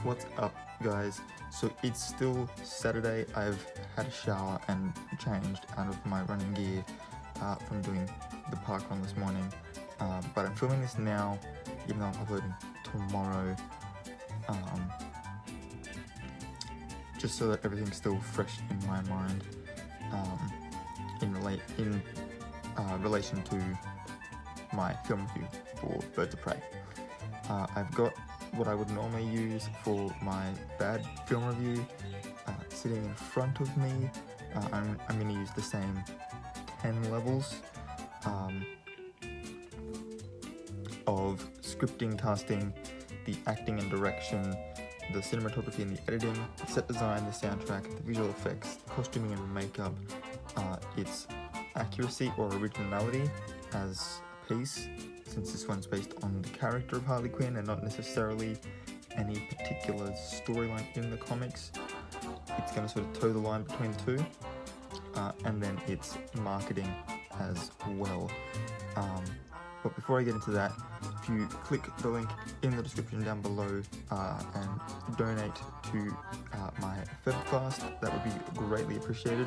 What's up, guys? So it's still Saturday. I've had a shower and changed out of my running gear from doing the park run this morning, but I'm filming this now, even though I'm uploading tomorrow, just so that everything's still fresh in my mind in relation to my film review for Birds of Prey. I've got what I would normally use for my bad film review sitting in front of me. I'm going to use the same 10 levels of scripting, casting, the acting and direction, the cinematography and the editing, the set design, the soundtrack, the visual effects, the costuming and makeup, its accuracy or originality as a piece, since this one's based on the character of Harley Quinn and not necessarily any particular storyline in the comics. It's going to sort of toe the line between the two, and then its marketing as well. But before I get into that, if you click the link in the description down below and donate to My Febfast, that would be greatly appreciated.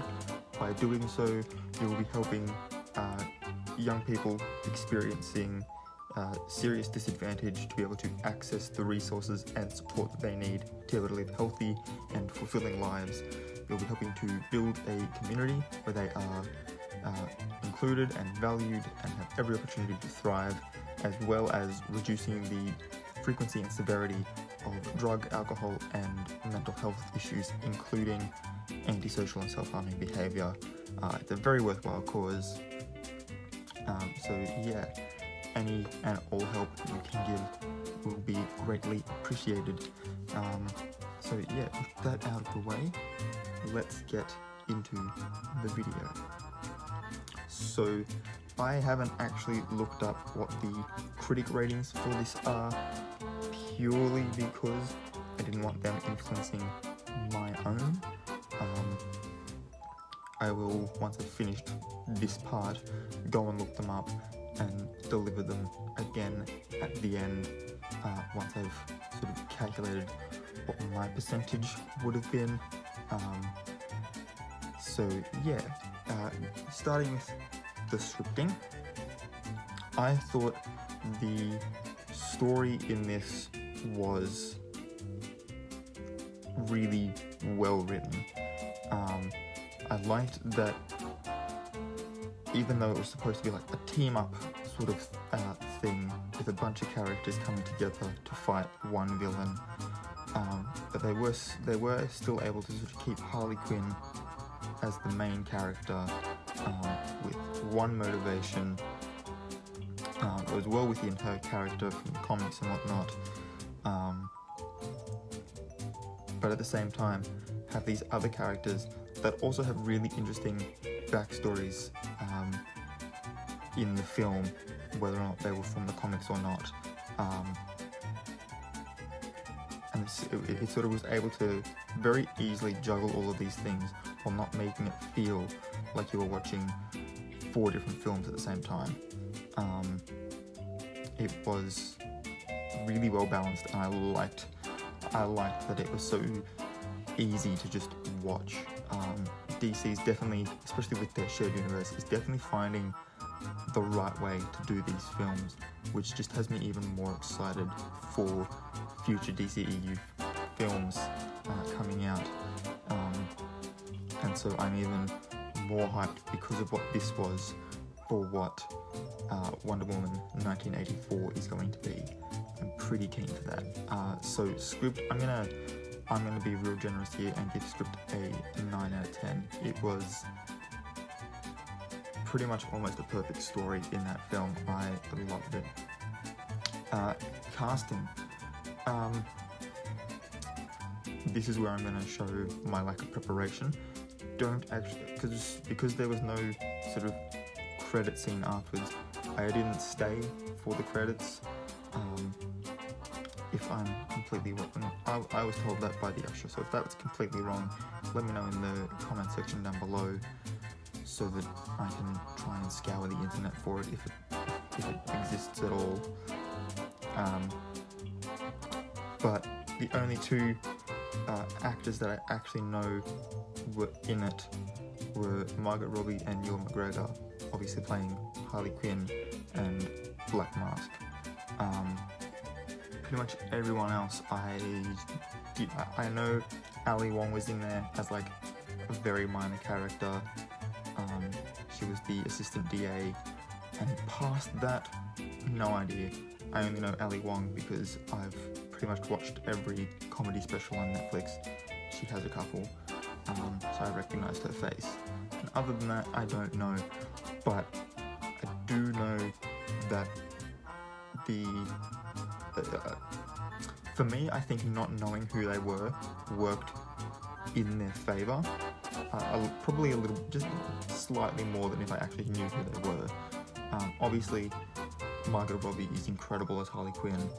By doing so, you will be helping young people experiencing serious disadvantage to be able to access the resources and support that they need to be able to live healthy and fulfilling lives. You'll be helping to build a community where they are included and valued and have every opportunity to thrive, as well as reducing the frequency and severity of drug, alcohol, and mental health issues, including antisocial and self-harming behavior. It's a very worthwhile cause. So yeah, any and all help you can give will be greatly appreciated. So yeah, with that out of the way, let's get into the video. So I haven't actually looked up what the critic ratings for this are, purely because I didn't want them influencing my own. I will, once I've finished this part, go and look them up and deliver them again at the end, once I've sort of calculated what my percentage would have been. So yeah, starting with the scripting, I thought the story in this was really well written. I liked that even though it was supposed to be like a team up sort of thing with a bunch of characters coming together to fight one villain, but they were still able to sort of keep Harley Quinn as the main character with one motivation. It goes well within her character from the comics and whatnot, but at the same time have these other characters that also have really interesting backstories in the film, whether or not they were from the comics or not. And it sort of was able to very easily juggle all of these things while not making it feel like you were watching 4 different films at the same time. It was really well balanced, and I liked that it was so easy to just watch. DC's definitely, especially with their shared universe, is definitely finding the right way to do these films, which just has me even more excited for future DCEU films coming out. And so I'm even more hyped because of what this was for what Wonder Woman 1984 is going to be. I'm pretty keen for that. So script, I'm gonna be real generous here and give script a 9 out of 10. It was pretty much almost a perfect story in that film. I loved it. Casting. This is where I'm going to show my lack of preparation. Don't actually, because there was no sort of credit scene afterwards, I didn't stay for the credits. If I'm completely wrong, I was told that by the usher, so if that was completely wrong, let me know in the comment section down below so that I can try and scour the internet for it if it exists at all. But the only two actors that I actually know were in it were Margot Robbie and Ewan McGregor, obviously playing Harley Quinn and Black Mask. Pretty much everyone else I know Ali Wong was in there as like a very minor character. She was the assistant DA, and past that, no idea. I only know Ali Wong because I've pretty much watched every comedy special on Netflix. She has a couple, so I recognised her face. And other than that, I don't know, but I do know that for me, I think not knowing who they were worked in their favour. Probably a little, just slightly more than if I actually knew who they were. Obviously, Margot Robbie is incredible as Harley Quinn.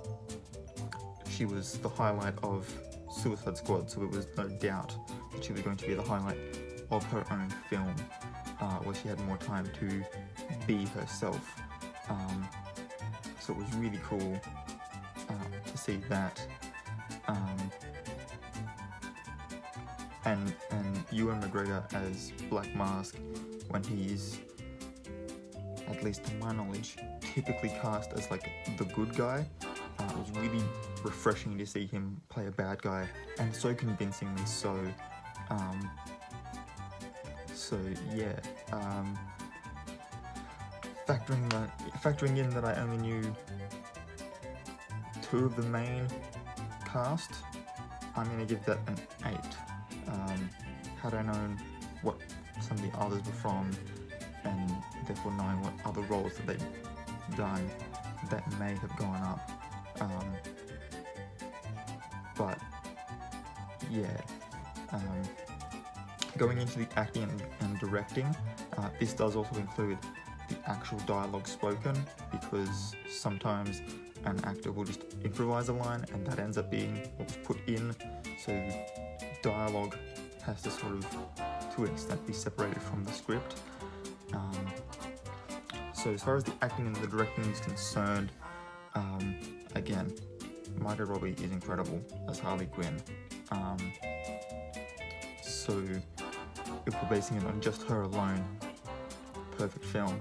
She was the highlight of Suicide Squad, so it was no doubt that she was going to be the highlight of her own film, where she had more time to be herself. So it was really cool to see that. And Ewan McGregor as Black Mask, when he's, at least to my knowledge, typically cast as like the good guy. It was really refreshing to see him play a bad guy, and so convincingly so. Yeah. Factoring in that I only knew two of the main cast, I'm gonna give that an 8. Had I known what some of the others were from, and therefore knowing what other roles that they'd done, that may have gone up. But yeah, going into the acting and directing, this does also include the actual dialogue spoken, because sometimes an actor will just improvise a line and that ends up being what was put in, so dialogue has to sort of, to an extent, be separated from the script. So as far as the acting and the directing is concerned, again, Margot Robbie is incredible as Harley Quinn. So if we're basing it on just her alone, perfect film.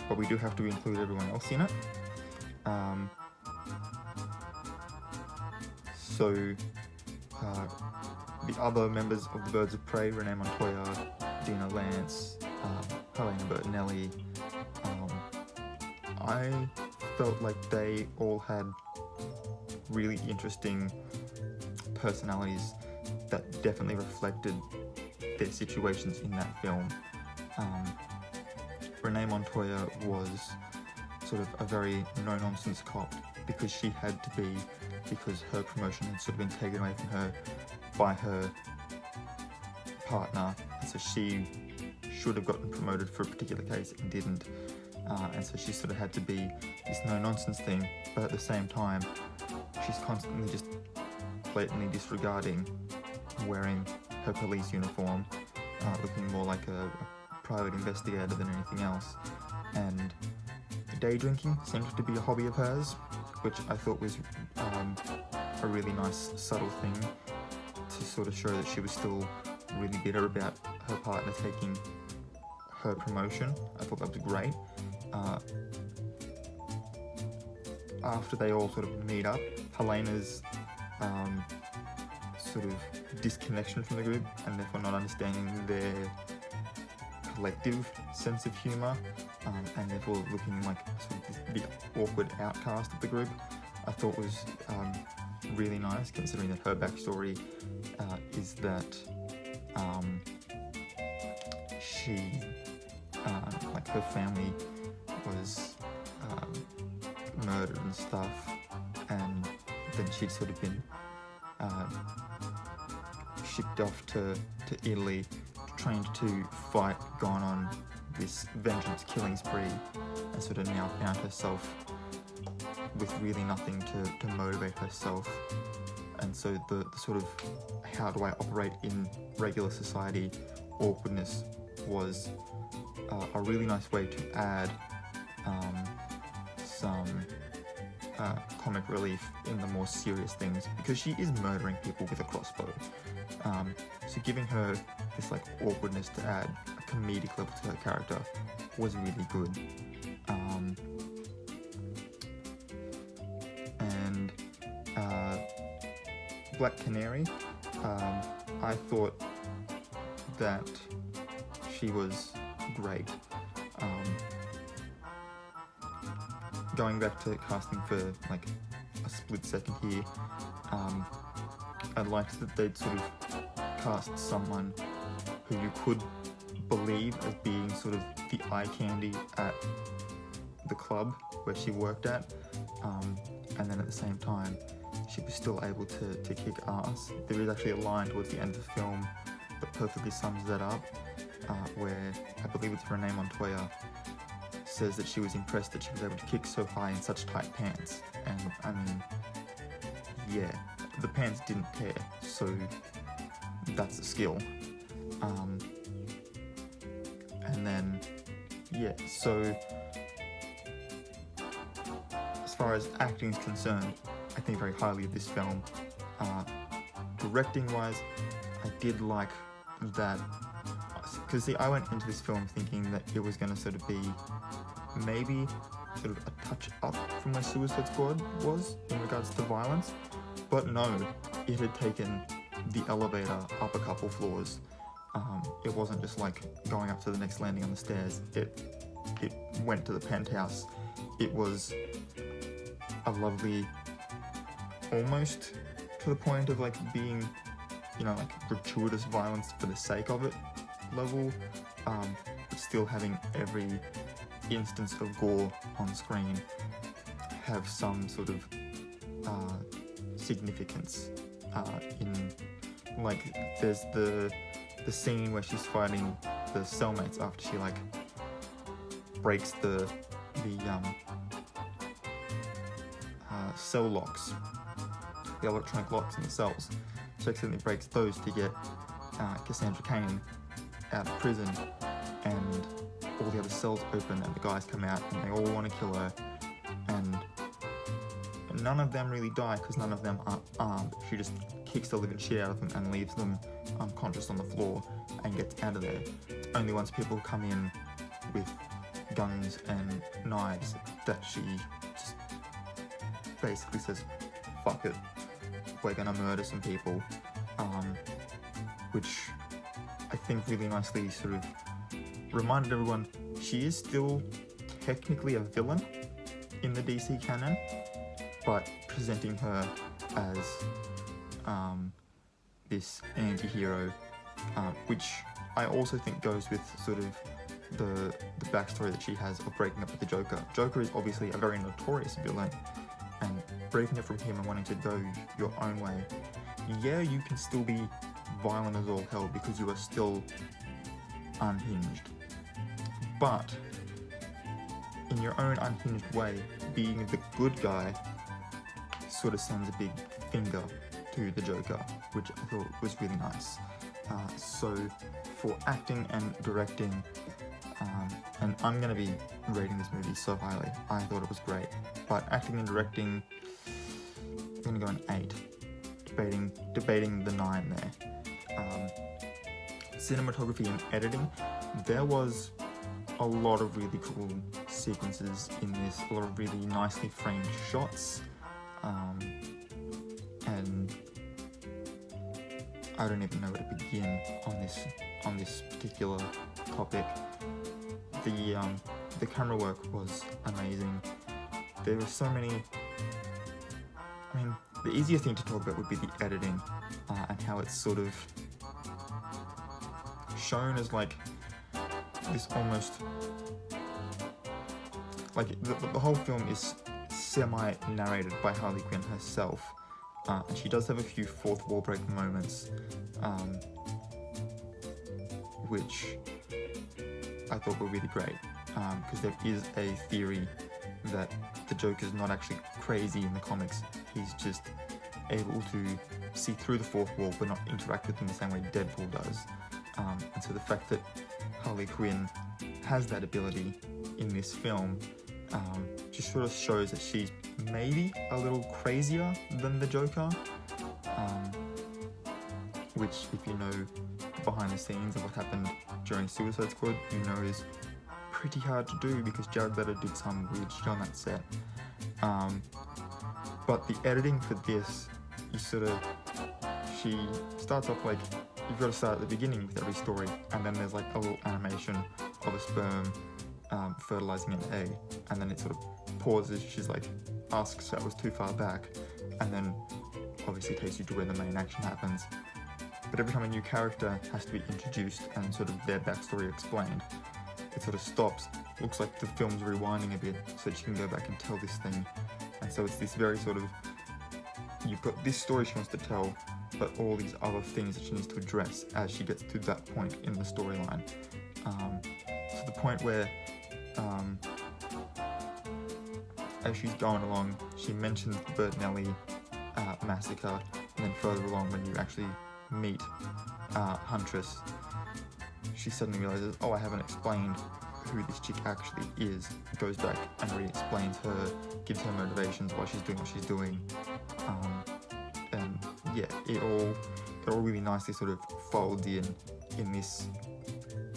But we do have to include everyone else in it. The other members of the Birds of Prey, Renee Montoya, Dina Lance, Helena Bertinelli, I felt like they all had really interesting personalities that definitely reflected their situations in that film. Renee Montoya was sort of a very no-nonsense cop because she had to be, because her promotion had sort of been taken away from her by her partner, and so she should have gotten promoted for a particular case and didn't, and so she sort of had to be this no-nonsense thing, but at the same time she's constantly just blatantly disregarding wearing her police uniform, looking more like a private investigator than anything else. And day drinking seems to be a hobby of hers, which I thought was a really nice subtle thing to sort of show that she was still really bitter about her partner taking her promotion. I thought that was great. After they all sort of meet up, Helena's sort of disconnection from the group, and therefore not understanding their collective sense of humour, and therefore looking like sort of the awkward outcast of the group, I thought was really nice, considering that her backstory is that she, like her family was murdered and stuff, and then she'd sort of been shipped off to Italy, trained to fight, gone on this vengeance killing spree, and sort of now found herself with really nothing to motivate herself. And so the sort of how do I operate in regular society awkwardness was a really nice way to add some comic relief in the more serious things, because she is murdering people with a crossbow. So giving her this like awkwardness to add a comedic level to her character was really good. And Black Canary, I thought that she was great. Going back to casting for like a split second here, I liked that they'd sort of cast someone who you could believe as being sort of the eye candy at the club where she worked at, and then at the same time she was still able to kick ass. There is actually a line towards the end of the film that perfectly sums that up, where I believe it's Renee Montoya says that she was impressed that she was able to kick so high in such tight pants. And I mean, yeah, the pants didn't tear, so that's a skill. And then, yeah, so as far as acting is concerned, I think very highly of this film. Directing wise, I did like that, because see, I went into this film thinking that it was going to sort of be maybe sort of a touch up from where Suicide Squad was in regards to violence, but no, it had taken the elevator up a couple floors. It wasn't just like going up to the next landing on the stairs. It went to the penthouse. It was a lovely, almost to the point of like being, you know, like gratuitous violence for the sake of it level, but still having every instance of gore on screen have some sort of significance. In like, there's the scene where she's fighting the cellmates after she like breaks the cell locks, the electronic locks in the cells. She accidentally breaks those to get Cassandra Cain out of prison, and all the other cells open and the guys come out and they all want to kill her, and none of them really die because none of them are armed. She just kicks the living shit out of them and leaves them unconscious on the floor and gets out of there. Only once people come in with guns and knives that she just basically says, fuck it, we're gonna murder some people, which I think really nicely sort of reminded everyone she is still technically a villain in the DC canon, but presenting her as this anti-hero, which I also think goes with sort of the backstory that she has of breaking up with the Joker. Joker is obviously a very notorious villain, and breaking it from him and wanting to go your own way, yeah, you can still be violent as all hell because you are still unhinged, but in your own unhinged way, being the good guy sort of sends a big finger to the Joker, which I thought was really nice. So for acting and directing, and I'm going to be rating this movie so highly, I thought it was great, but acting and directing, I'm going to go an 8, debating the 9 there. Cinematography and editing, there was a lot of really cool sequences in this, a lot of really nicely framed shots, and I don't even know where to begin on this particular topic. The camera work was amazing. There were so many. I mean, the easiest thing to talk about would be the editing, and how it's sort of shown as like this almost like the whole film is semi-narrated by Harley Quinn herself, and she does have a few fourth wall break moments, which I thought were really great, because there is a theory that the Joker's not actually crazy in the comics. He's just able to see through the fourth wall but not interact with them the same way Deadpool does. And so the fact that Harley Quinn has that ability in this film just sort of shows that she's maybe a little crazier than the Joker, which, if you know behind the scenes of what happened during Suicide Squad, you know is pretty hard to do because Jared Leto did some weird shit on that set. But the editing for this, she starts off like, you've got to start at the beginning with every story, and then there's like a little animation of a sperm fertilizing an egg, and then it sort of pauses. She's like, asks that was too far back, and then obviously takes you to where the main action happens. But every time a new character has to be introduced and sort of their backstory explained, it sort of stops. Looks like the film's rewinding a bit so that she can go back and tell this thing. And so it's this very sort of, you've got this story she wants to tell, but all these other things that she needs to address as she gets to that point in the storyline. To the point where, as she's going along, she mentions the Bertinelli massacre, and then further along when you actually meet Huntress, she suddenly realizes, oh, I haven't explained who this chick actually is. Goes back and re-explains her, gives her motivations why she's doing what she's doing, and yeah, it all really nicely sort of folds in this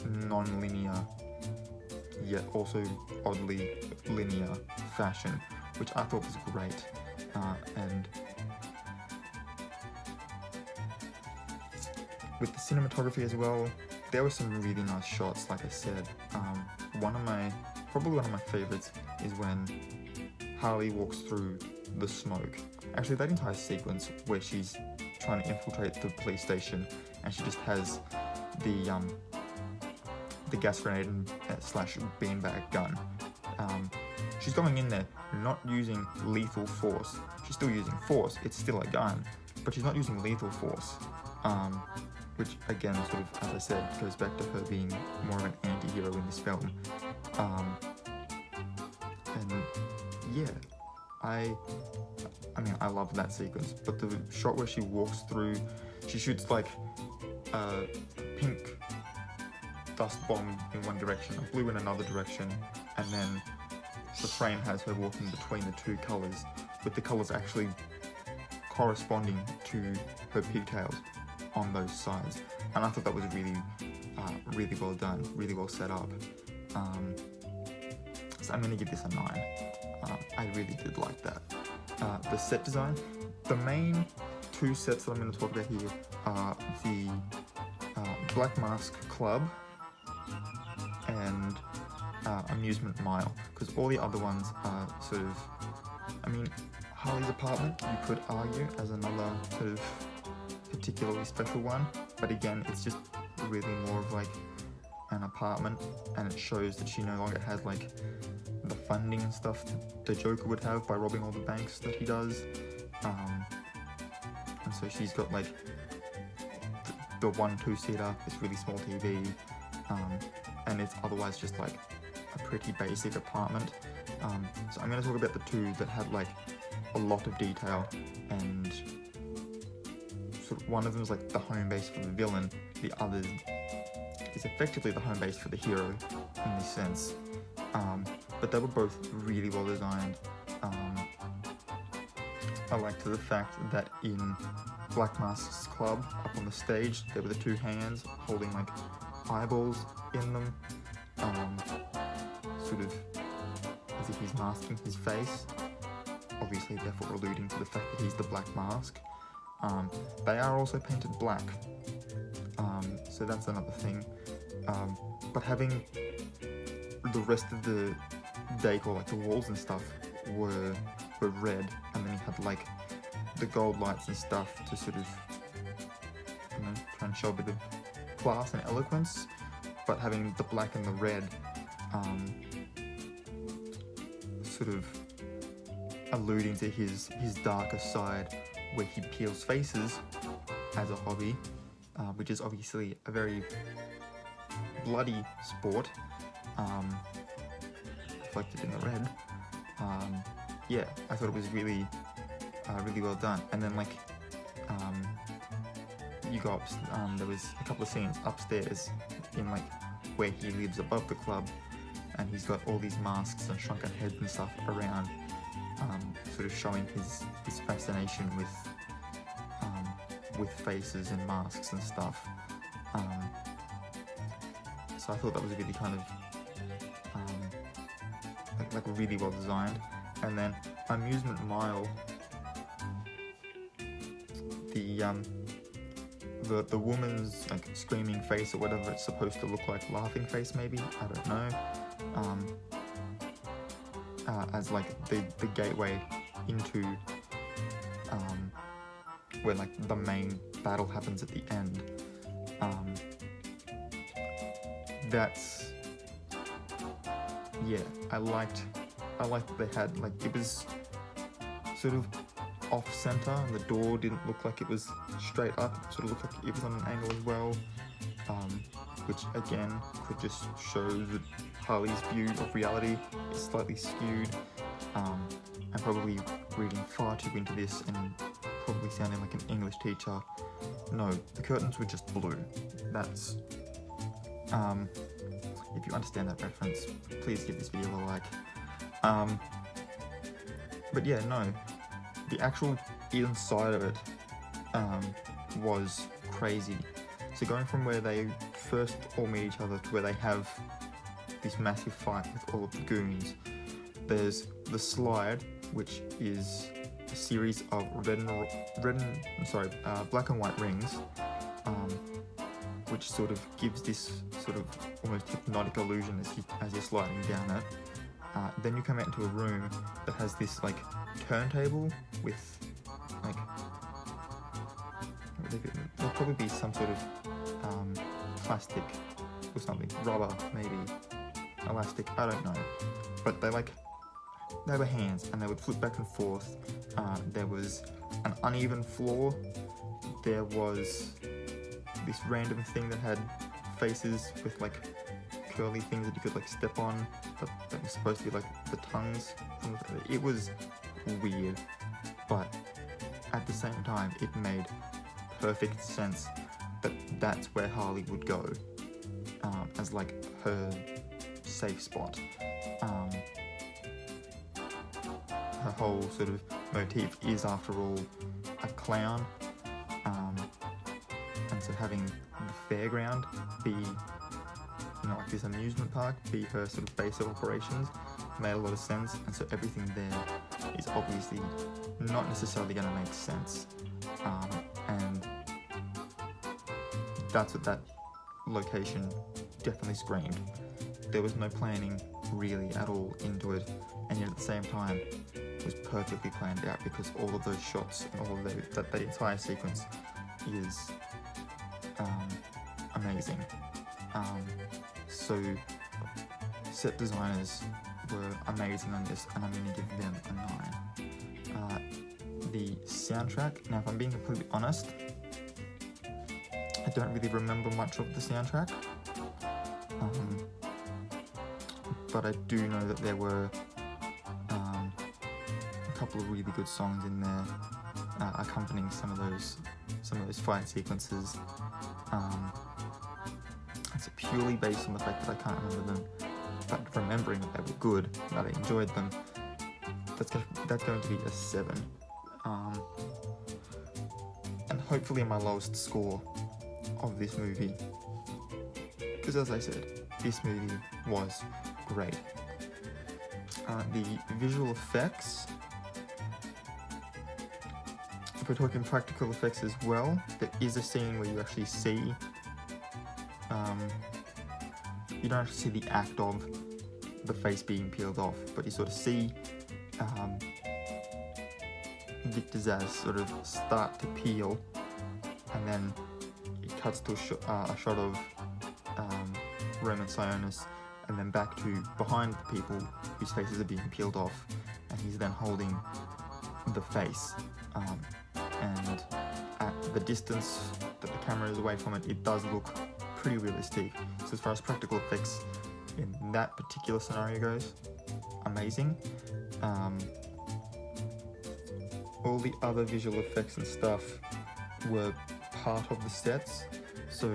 non-linear yet also oddly linear fashion, which I thought was great. And with the cinematography as well, there were some really nice shots. Like I said, probably one of my favorites is when Harley walks through the smoke. Actually, that entire sequence where she's trying to infiltrate the police station, and she just has the gas grenade and slash beanbag gun. She's going in there not using lethal force. She's still using force. It's still a gun, but she's not using lethal force. Which again, sort of, as I said, goes back to her being more of an anti-hero in this film. And yeah, I mean, I love that sequence, but the shot where she walks through, she shoots like a pink dust bomb in one direction, a blue in another direction, and then the frame has her walking between the two colours, with the colours actually corresponding to her pigtails on those sides. And I thought that was really well done, really well set up. So I'm going to give this a 9. I really did like that. The set design, the main two sets that I'm going to talk about here are the Black Mask Club and Amusement Mile, because all the other ones are sort of, I mean, Harley's apartment, you could argue, as another sort of particularly special one, but again, it's just really more of like an apartment, and it shows that she no longer has like the funding and stuff that the Joker would have by robbing all the banks that he does, and so she's got like the 1-2-seater, this really small TV, and it's otherwise just like a pretty basic apartment. So I'm going to talk about the two that had like a lot of detail, and sort of one of them is like the home base for the villain, the other is effectively the home base for the hero in this sense. But they were both really well designed. I liked the fact that in Black Mask's Club, up on the stage, there were the two hands holding like eyeballs in them, sort of as if he's masking his face, obviously therefore alluding to the fact that he's the Black Mask. They are also painted black, so that's another thing. But having the rest of the decor, like the walls and stuff, were red, and then you had like the gold lights and stuff to sort of, you know, try and show a bit of class and eloquence, but having the black and the red sort of alluding to his darker side, where he peels faces as a hobby, which is obviously a very bloody sport, reflected in the red. Yeah, I thought it was really well done. And then like you go up, there was a couple of scenes upstairs in like where he lives above the club, and he's got all these masks and shrunken heads and stuff around, sort of showing his fascination with faces and masks and stuff. So I thought that was really kind of like really well designed. And then Amusement Mile, the woman's like screaming face or whatever it's supposed to look like, laughing face maybe, I don't know, as like the gateway into where like the main battle happens at the end. That's, yeah, I liked that they had, like, it was sort of off center, and the door didn't look like it was straight up. It sort of looked like it was on an angle as well, which again could just show that Harley's view of reality is slightly skewed. I'm probably reading far too into this and probably sounding like an English teacher. No, the curtains were just blue. That's, if you understand that reference, please give this video a like. But yeah, no, the actual inside of it was crazy. So going from where they first all meet each other to where they have this massive fight with all of the goons, there's the slide, which is a series of black and white rings, which sort of gives this sort of almost hypnotic illusion as you're sliding down it. Then you come out into a room that has this like turntable with like, there'll probably be some sort of plastic or something, rubber maybe, elastic, I don't know, but they were hands and they would flip back and forth. There was an uneven floor, there was this random thing that had faces with like curly things that you could like step on, that was supposed to be like the tongues. It was weird, but at the same time it made perfect sense that that's where Harley would go, as like her safe spot. Her whole sort of motif is, after all, a clown, and so having the fairground be, you know, like this amusement park be her sort of base of operations made a lot of sense. And so everything there is obviously not necessarily going to make sense, and that's what that location definitely screamed. There was no planning really at all into it, and yet at the same time it was perfectly planned out, because all of those shots and all of that entire sequence is amazing. So set designers were amazing on this, and I'm going to give them a 9. The soundtrack, now if I'm being completely honest, I don't really remember much of the soundtrack, but I do know that there were a couple of really good songs in there accompanying some of those fight sequences. It's purely based on the fact that I can't remember them, but remembering that they were good, that I enjoyed them, that's going to be a 7. And hopefully my lowest score of this movie, because as I said, this movie was great. The visual effects, if we're talking practical effects as well, there is a scene where you actually see, you don't actually see the act of the face being peeled off, but you sort of see Victor Zsasz sort of start to peel, and then it cuts to a shot of Roman Sionis, and then back to behind the people whose faces are being peeled off, and he's then holding the face, and at the distance that the camera is away from it, it does look pretty realistic. So as far as practical effects in that particular scenario goes, amazing. All the other visual effects and stuff were part of the sets. So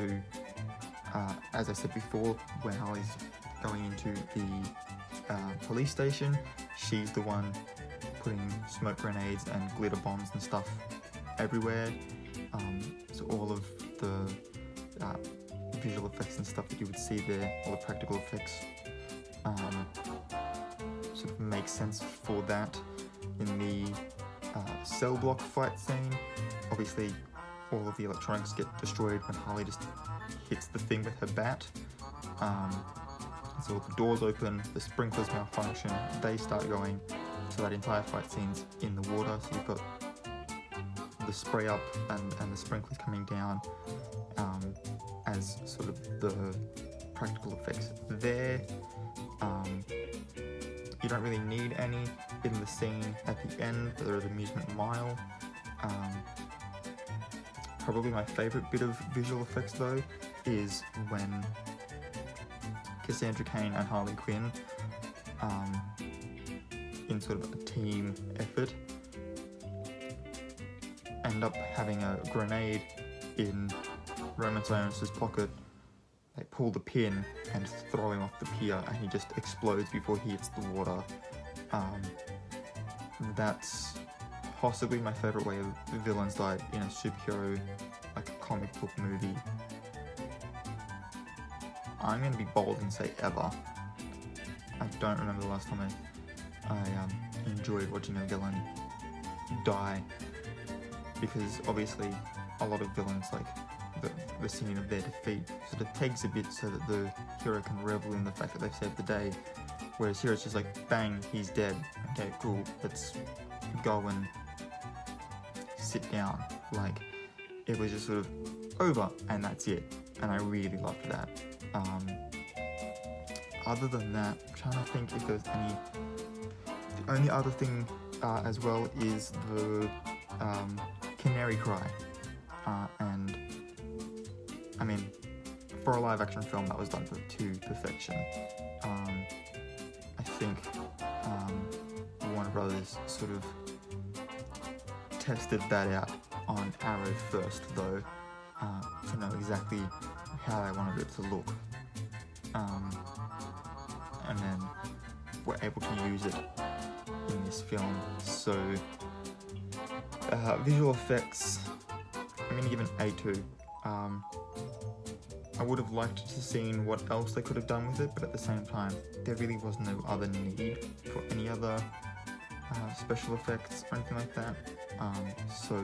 as I said before, when Harley's going into the police station. She's the one putting smoke grenades and glitter bombs and stuff everywhere. So all of the visual effects and stuff that you would see there, all the practical effects, sort of makes sense for that. In the cell block fight scene, obviously all of the electronics get destroyed when Harley just hits the thing with her bat. So the doors open, the sprinklers malfunction, they start going, so that entire fight scene's in the water, so you've got the spray up and the sprinklers coming down as sort of the practical effects there. You don't really need any in the scene at the end, there at Amusement Mile. Probably my favourite bit of visual effects though is when Cassandra Cain and Harley Quinn, in sort of a team effort, end up having a grenade in Roman Sionis's pocket. They pull the pin and throw him off the pier, and he just explodes before he hits the water. That's possibly my favourite way of villains die in a superhero, like a comic book movie. I'm going to be bold and say ever. I don't remember the last time I enjoyed watching a villain die, because obviously a lot of villains, like the scene of their defeat, sort of takes a bit so that the hero can revel in the fact that they've saved the day, whereas here it's just like, bang, he's dead, okay, cool, let's go and sit down. Like, it was just sort of over and that's it, and I really loved that. Other than that, I'm trying to think if there's any. The only other thing as well is the Canary Cry, and I mean, for a live action film that was done to perfection. I think Warner Brothers sort of tested that out on Arrow first though, to know exactly how they wanted it to look, and then were able to use it in this film. So visual effects, I'm going to give an A2. I would have liked to have seen what else they could have done with it, but at the same time there really was no other need for any other special effects or anything like that. So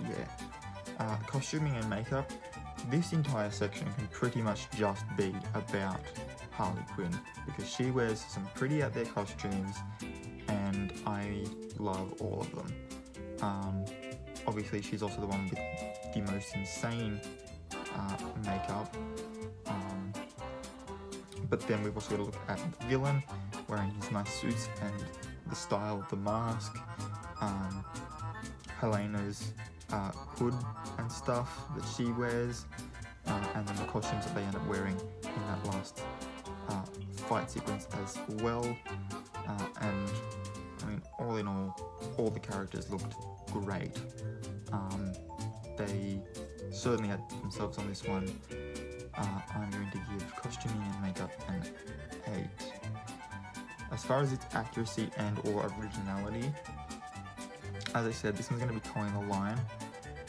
yeah, costuming and makeup, this entire section can pretty much just be about Harley Quinn, because she wears some pretty out there costumes and I love all of them. Obviously she's also the one with the most insane makeup, but then we've also got to look at the villain wearing his nice suits and the style of the mask, Helena's hood and stuff that she wears, and then the costumes that they end up wearing in that last fight sequence as well. And I mean, all in all the characters looked great. They certainly had themselves on this one. I'm going to give costuming and makeup an 8. As far as its accuracy and or originality, as I said, this one's going to be towing the line.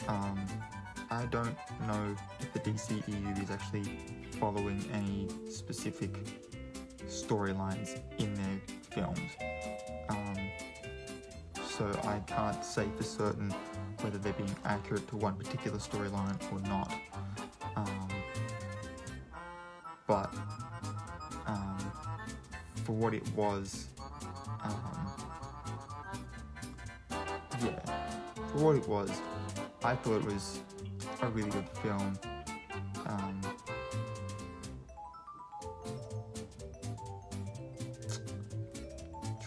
I don't know if the DCEU is actually following any specific storylines in their films. So I can't say for certain whether they're being accurate to one particular storyline or not. But for what it was, for what it was, I thought it was a really good film.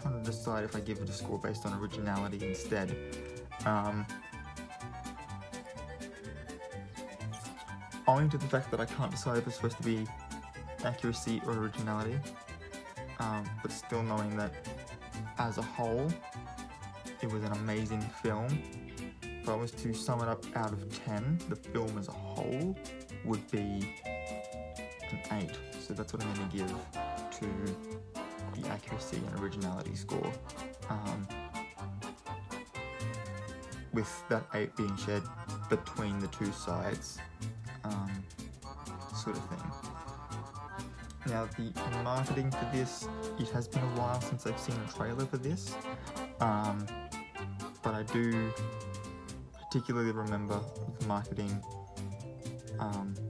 Trying to decide if I give it a score based on originality instead. Owing to the fact that I can't decide if it's supposed to be accuracy or originality, but still knowing that as a whole it was an amazing film, if I was to sum it up out of 10, the film as a whole would be an 8, so that's what I'm going to give to the accuracy and originality score, with that 8 being shared between the two sides, sort of thing. Now, the marketing for this, it has been a while since I've seen a trailer for this, but I do particularly remember the marketing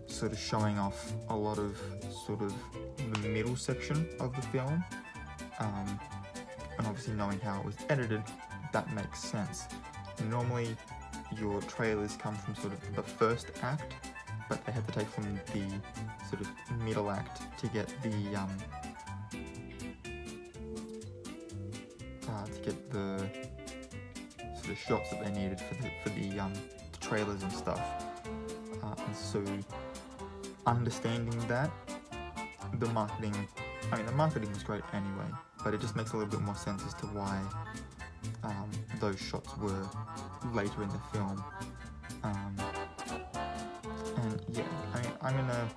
sort of showing off a lot of sort of the middle section of the film, and obviously knowing how it was edited, that makes sense. Normally your trailers come from sort of the first act, but they had to take from the sort of middle act to get the sort of shots that they needed for the trailers and stuff. And so understanding that, the marketing was great anyway, but it just makes a little bit more sense as to why those shots were later in the film. And yeah, I'm gonna,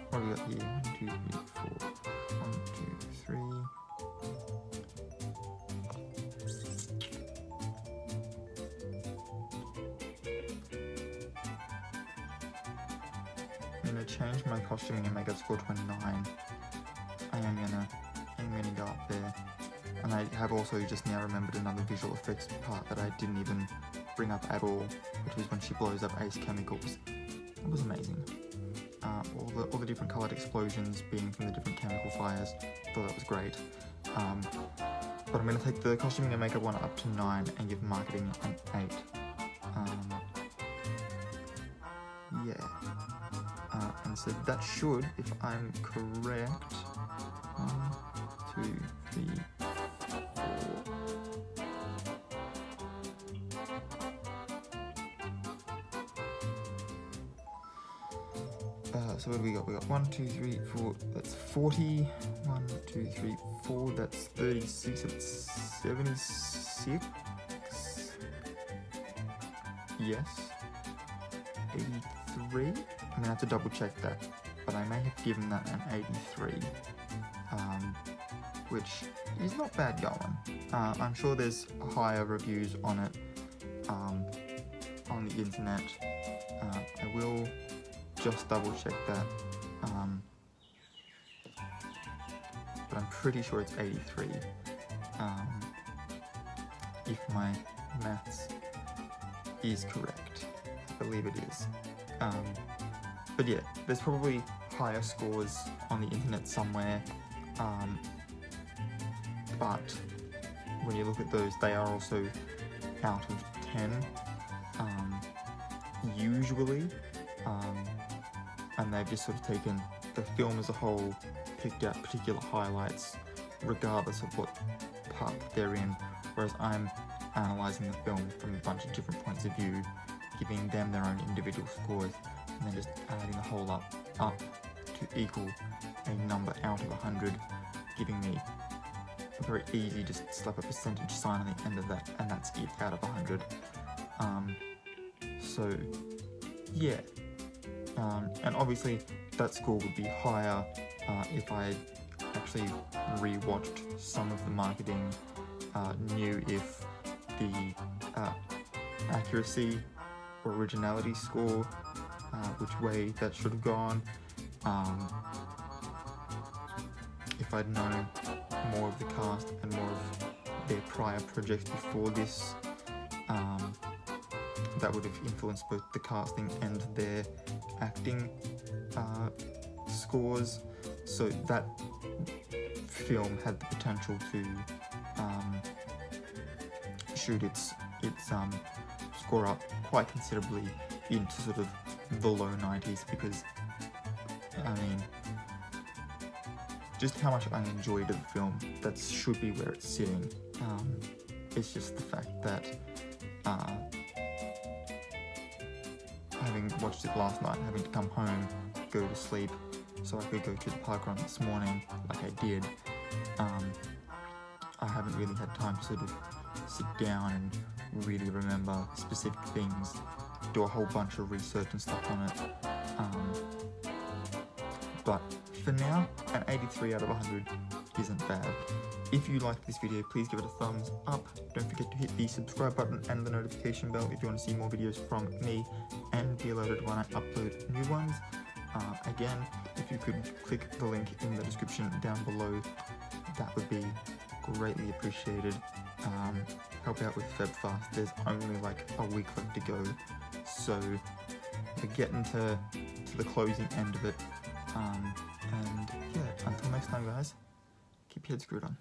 what have we got here? 1, 2, 3, 4. 1, 2, 3. I'm gonna change my costuming and makeup score to a 9. I'm gonna go up there. And I have also just now remembered another visual effects part that I didn't even bring up at all, which was when she blows up Ace Chemicals. It was amazing. All the different coloured explosions being from the different chemical fires, thought that was great. But I'm going to take the costuming and makeup one up to 9 and give marketing an 8. And so that should, if I'm correct, 1, 2, 3, 4. So what do we got? We got 1, 2, 3, 4, that's 40. 1, 2, 3, 4, that's 36, that's 76. Yes. 83. I'm gonna have to double check that, but I may have given that an 83, which is not bad going. I'm sure there's higher reviews on it on the internet. I will just double check that, but I'm pretty sure it's 83, if my maths is correct. I believe it is. But yeah, there's probably higher scores on the internet somewhere, but when you look at those, they are also out of 10, usually, and they've just sort of taken the film as a whole, picked out particular highlights regardless of what part they're in, whereas I'm analysing the film from a bunch of different points of view, giving them their own individual scores, and then just adding the whole up to equal a number out of 100, giving me a very easy, just slap a percentage sign on the end of that, and that's it out of 100. So yeah, and obviously that score would be higher if I actually rewatched some of the marketing, knew if the accuracy or originality score, which way that should have gone, if I'd known more of the cast and more of their prior projects before this, that would have influenced both the casting and their acting scores, so that film had the potential to shoot its score up quite considerably into sort of the low 90s, because I mean, just how much I enjoyed the film, that should be where it's sitting. It's just the fact that having watched it last night, having to come home, go to sleep, so I could go to the park run this morning like I did, I haven't really had time to sort of sit down and really remember specific things, do a whole bunch of research and stuff on it. But for now, an 83 out of 100 isn't bad. If you liked this video, please give it a thumbs up. Don't forget to hit the subscribe button and the notification bell if you want to see more videos from me and be alerted when I upload new ones. Again, if you could click the link in the description down below, that would be greatly appreciated. Help out with Febfast. There's only like a week left to go, so we're getting to the closing end of it. And yeah, until next time, guys, keep your head screwed on.